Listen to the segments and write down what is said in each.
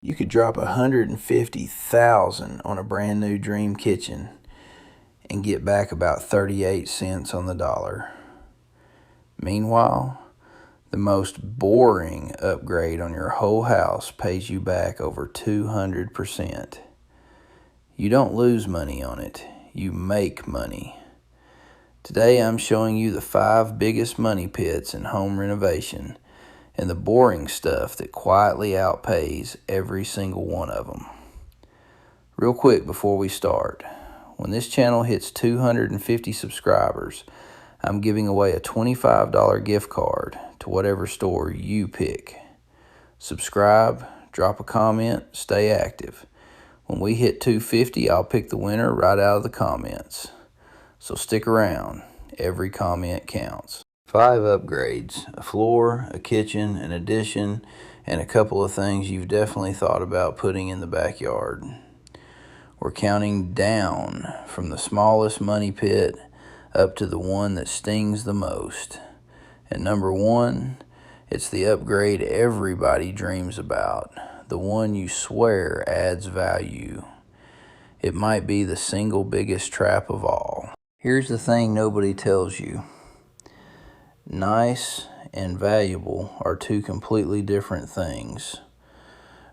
You could drop $150,000 on a brand new dream kitchen and get back about 38 cents on the dollar. Meanwhile, the most boring upgrade on your whole house pays you back over 200%. You don't lose money on it, you make money. Today I'm showing you the 5 biggest money pits in home renovation and the boring stuff that quietly outpays every single one of them. Real quick before we start, when this channel hits 250 subscribers, I'm giving away a $25 gift card to whatever store you pick. Subscribe, drop a comment, stay active. When we hit 250, I'll pick the winner right out of the comments. So stick around, every comment counts. 5 upgrades: a floor, a kitchen, an addition, and a couple of things you've definitely thought about putting in the backyard. We're counting down from the smallest money pit up to the one that stings the most. And number 1, it's the upgrade everybody dreams about, the one you swear adds value. It might be the single biggest trap of all. Here's the thing nobody tells you. Nice and valuable are 2 completely different things.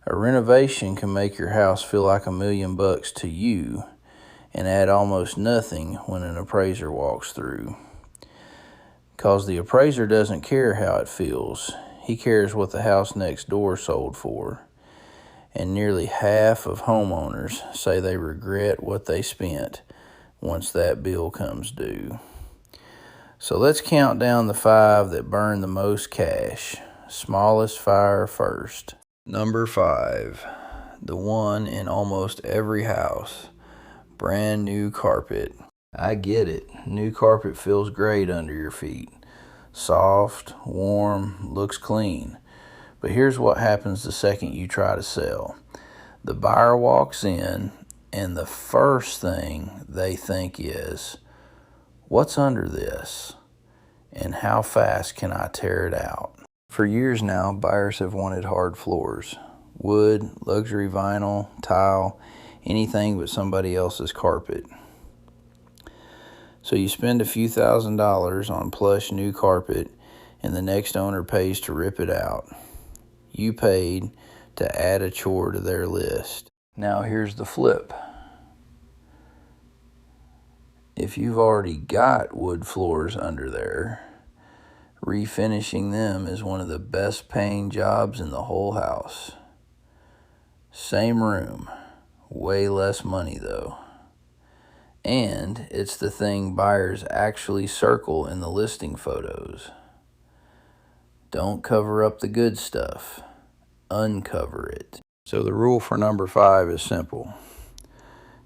A renovation can make your house feel like $1 million to you and add almost nothing when an appraiser walks through. Because the appraiser doesn't care how it feels. He cares what the house next door sold for. And nearly half of homeowners say they regret what they spent once that bill comes due. So let's count down the 5 that burn the most cash. Smallest fire first. Number 5, the one in almost every house, brand new carpet. I get it, new carpet feels great under your feet. Soft, warm, looks clean. But here's what happens the second you try to sell. The buyer walks in and the first thing they think is, what's under this? And how fast can I tear it out? For years now, buyers have wanted hard floors. Wood, luxury vinyl, tile, anything but somebody else's carpet. So you spend a few $1,000s on plush new carpet and the next owner pays to rip it out. You paid to add a chore to their list. Now here's the flip. If you've already got wood floors under there, refinishing them is one of the best paying jobs in the whole house. Same room, way less money though. And it's the thing buyers actually circle in the listing photos. Don't cover up the good stuff, uncover it. So the rule for number 5 is simple.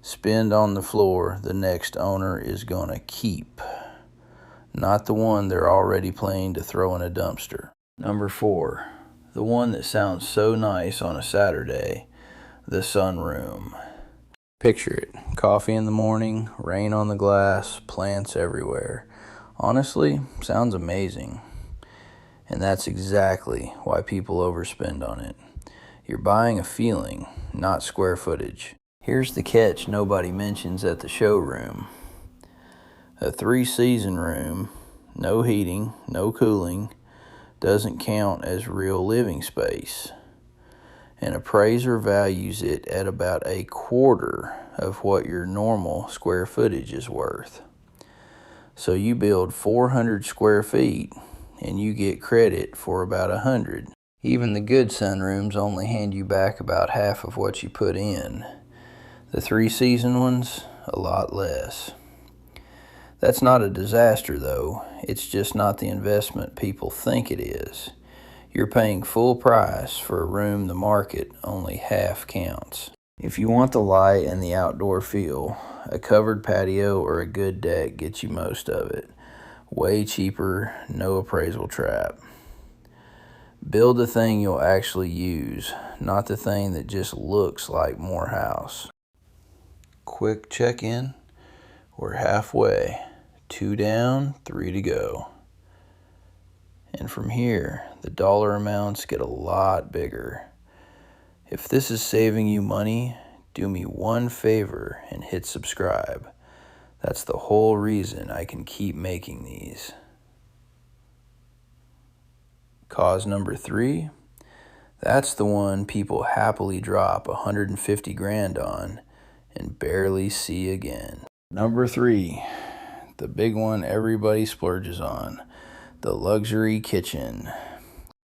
Spend on the floor the next owner is gonna keep, not the one they're already planning to throw in a dumpster. Number 4, the one that sounds so nice on a Saturday, the sunroom. Picture it, coffee in the morning, rain on the glass, plants everywhere. Honestly, sounds amazing. And that's exactly why people overspend on it. You're buying a feeling, not square footage. Here's the catch nobody mentions at the showroom. A 3-season room, no heating, no cooling, doesn't count as real living space. An appraiser values it at about 1/4 of what your normal square footage is worth. So you build 400 square feet and you get credit for about 100. Even the good sunrooms only hand you back about half of what you put in. The 3-season ones, a lot less. That's not a disaster though, it's just not the investment people think it is. You're paying full price for a room the market only half counts. If you want the light and the outdoor feel, a covered patio or a good deck gets you most of it. Way cheaper, no appraisal trap. Build the thing you'll actually use, not the thing that just looks like more house. Quick check-in. We're halfway. 2 down, 3 to go. And from here, the dollar amounts get a lot bigger. If this is saving you money, do me one favor and hit subscribe. That's the whole reason I can keep making these. Cause number 3, that's the one people happily drop 150 grand on and barely see again. Number 3, the big one everybody splurges on, the luxury kitchen.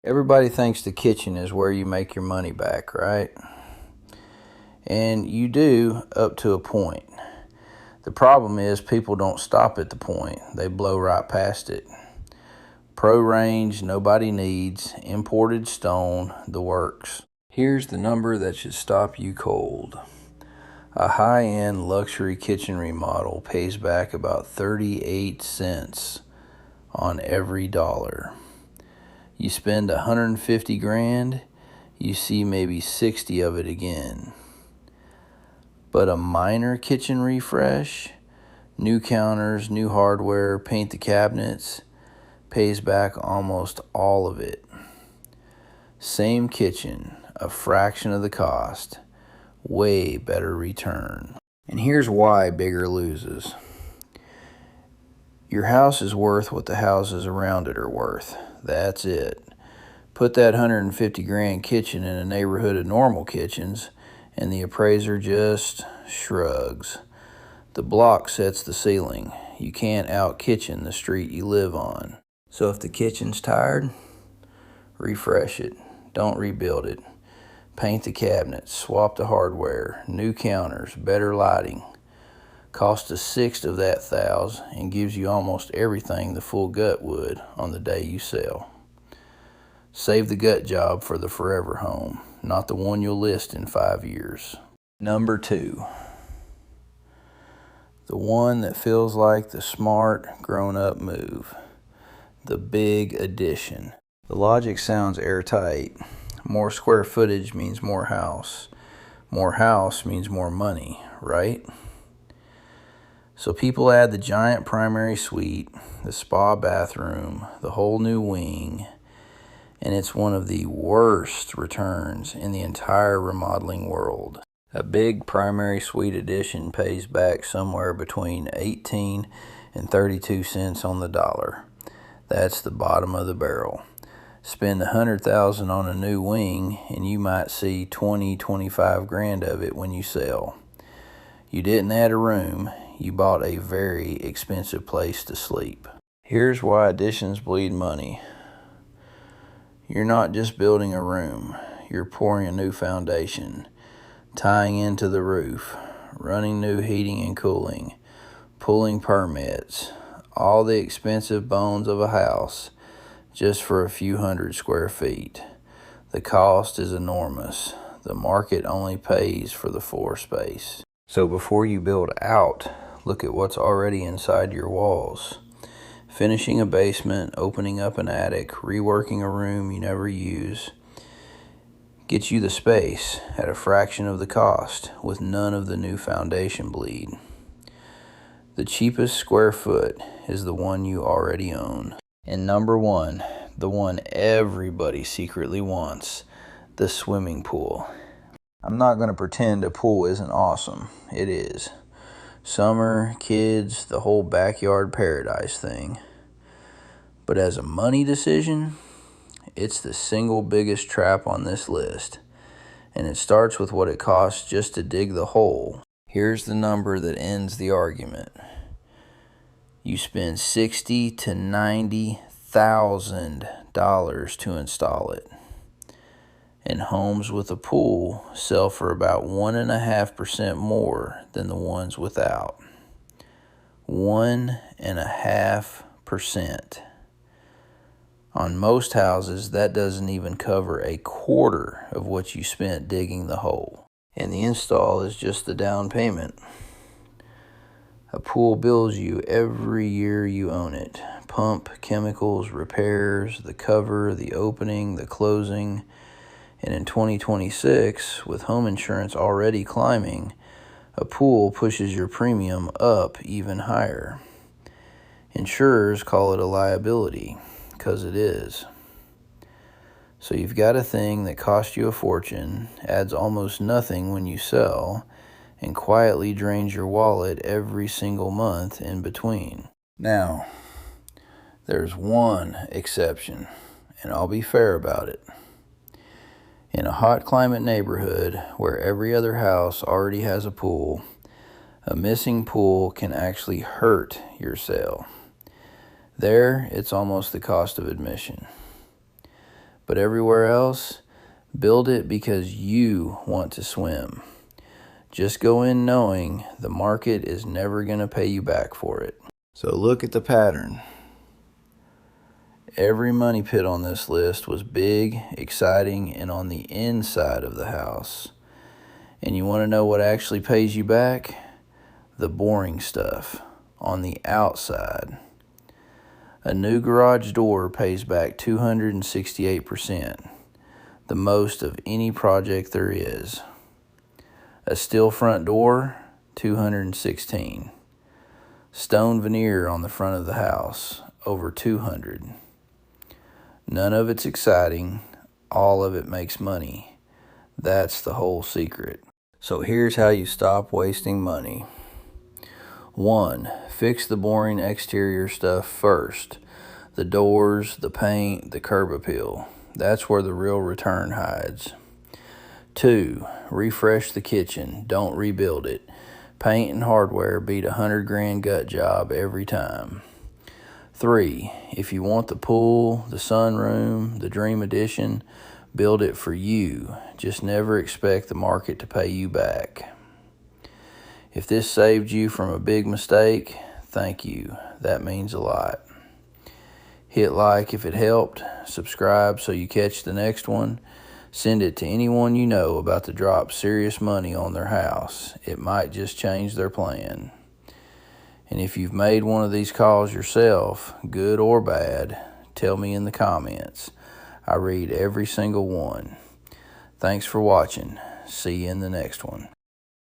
Everybody thinks the kitchen is where you make your money back, right? And you do up to a point. The problem is people don't stop at the point. They blow right past it. Pro range, nobody needs, imported stone, the works. Here's the number that should stop you cold. A high-end luxury kitchen remodel pays back about 38 cents on every dollar. You spend 150 grand, you see maybe 60 of it again. But a minor kitchen refresh, new counters, new hardware, paint the cabinets, pays back almost all of it. Same kitchen, a fraction of the cost, way better return. And here's why bigger loses. Your house is worth what the houses around it are worth. That's it. Put that 150 grand kitchen in a neighborhood of normal kitchens, and the appraiser just shrugs. The block sets the ceiling. You can't out-kitchen the street you live on. So if the kitchen's tired, refresh it. Don't rebuild it. Paint the cabinets, swap the hardware, new counters, better lighting. Costs a sixth of that $1,000 and gives you almost everything the full gut would on the day you sell. Save the gut job for the forever home, not the one you'll list in 5 years. Number 2. The one that feels like the smart, grown-up move. The big addition. The logic sounds airtight. More square footage means more house. More house means more money, right? So people add the giant primary suite, the spa bathroom, the whole new wing, and it's one of the worst returns in the entire remodeling world. A big primary suite addition pays back somewhere between 18 and 32 cents on the dollar. That's the bottom of the barrel. Spend $100,000 on a new wing and you might see 20-25 grand of it when you sell. You didn't add a room, you bought a very expensive place to sleep. Here's why additions bleed money. You're not just building a room, you're pouring a new foundation, tying into the roof, running new heating and cooling, pulling permits, all the expensive bones of a house just for a few hundred square feet. The cost is enormous. The market only pays for the floor space. So before you build out, look at what's already inside your walls. Finishing a basement, opening up an attic, reworking a room you never use gets you the space at a fraction of the cost with none of the new foundation bleed. The cheapest square foot is the one you already own. And number 1, the one everybody secretly wants, the swimming pool. I'm not going to pretend a pool isn't awesome. It is. Summer, kids, the whole backyard paradise thing. But as a money decision, it's the single biggest trap on this list. And it starts with what it costs just to dig the hole. Here's the number that ends the argument. You spend $60,000 to $90,000 to install it. And homes with a pool sell for about 1.5% more than the ones without. 1.5%. On most houses, that doesn't even cover a quarter of what you spent digging the hole. And the install is just the down payment. A pool bills you every year you own it. Pump, chemicals, repairs, the cover, the opening, the closing. And in 2026, with home insurance already climbing, a pool pushes your premium up even higher. Insurers call it a liability, because it is. So you've got a thing that cost you a fortune, adds almost nothing when you sell, and quietly drains your wallet every single month in between. Now, there's one exception, and I'll be fair about it. In a hot climate neighborhood where every other house already has a pool, a missing pool can actually hurt your sale. There, it's almost the cost of admission. But everywhere else, build it because you want to swim. Just go in knowing the market is never going to pay you back for it. So look at the pattern. Every money pit on this list was big, exciting, and on the inside of the house. And you want to know what actually pays you back? The boring stuff on the outside. A new garage door pays back 268%, the most of any project there is. A steel front door, 216. Stone veneer on the front of the house, over 200. None of it's exciting, all of it makes money. That's the whole secret. So here's how you stop wasting money. 1. Fix the boring exterior stuff first. The doors, the paint, the curb appeal. That's where the real return hides. 2. Refresh the kitchen. Don't rebuild it. Paint and hardware beat $100,000 gut job every time. 3. If you want the pool, the sunroom, the dream addition, build it for you. Just never expect the market to pay you back. If this saved you from a big mistake, thank you. That means a lot. Hit like if it helped. Subscribe so you catch the next one. Send it to anyone you know about to drop serious money on their house. It might just change their plan. And if you've made one of these calls yourself, good or bad, tell me in the comments. I read every single one. Thanks for watching. See you in the next one.